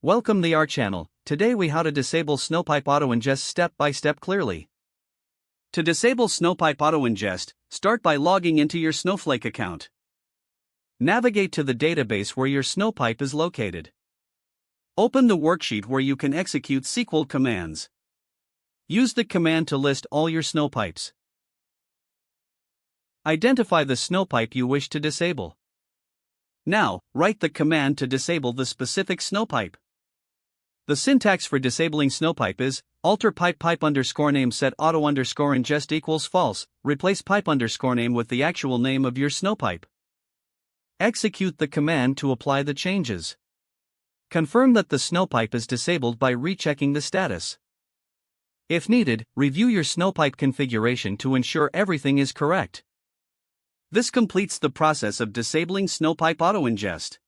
Welcome to our channel. Today we how to disable Snowpipe auto-ingest step by step clearly. To disable Snowpipe auto-ingest, start by logging into your Snowflake account. Navigate to the database where your Snowpipe is located. Open the worksheet where you can execute SQL commands. Use the command to list all your Snowpipes. Identify the Snowpipe you wish to disable. Now, write the command to disable the specific Snowpipe. The syntax for disabling Snowpipe is alter pipe _name set auto_ingest equals false, replace pipe _name with the actual name of your Snowpipe. Execute the command to apply the changes. Confirm that the Snowpipe is disabled by rechecking the status. If needed, review your Snowpipe configuration to ensure everything is correct. This completes the process of disabling Snowpipe auto-ingest.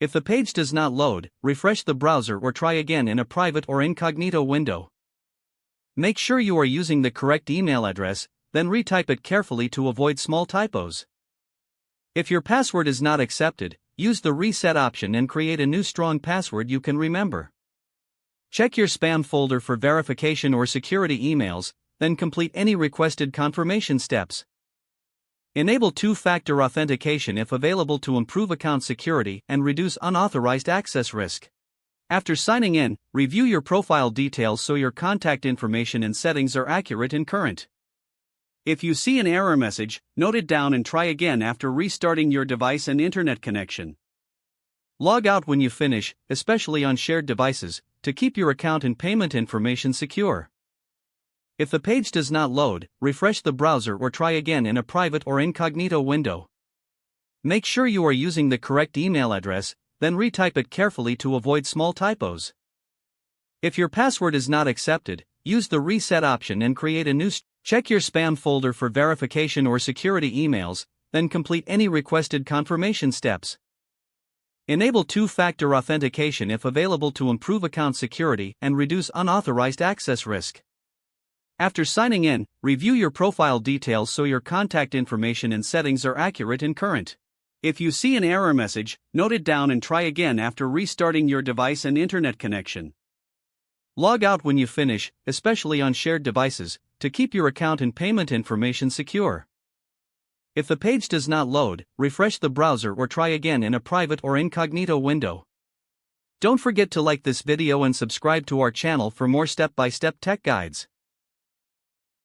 If the page does not load, refresh the browser or try again in a private or incognito window. Make sure you are using the correct email address, then retype it carefully to avoid small typos. If your password is not accepted, use the reset option and create a new strong password you can remember. Check your spam folder for verification or security emails, then complete any requested confirmation steps. Enable two-factor authentication if available to improve account security and reduce unauthorized access risk. After signing in, review your profile details so your contact information and settings are accurate and current. If you see an error message, note it down and try again after restarting your device and internet connection. Log out when you finish, especially on shared devices, to keep your account and payment information secure. If the page does not load, refresh the browser or try again in a private or incognito window. Make sure you are using the correct email address, then retype it carefully to avoid small typos. If your password is not accepted, use the reset option and create a new. Check your spam folder for verification or security emails, then complete any requested confirmation steps. Enable two-factor authentication if available to improve account security and reduce unauthorized access risk. After signing in, review your profile details so your contact information and settings are accurate and current. If you see an error message, note it down and try again after restarting your device and internet connection. Log out when you finish, especially on shared devices, to keep your account and payment information secure. If the page does not load, refresh the browser or try again in a private or incognito window. Don't forget to like this video and subscribe to our channel for more step-by-step tech guides.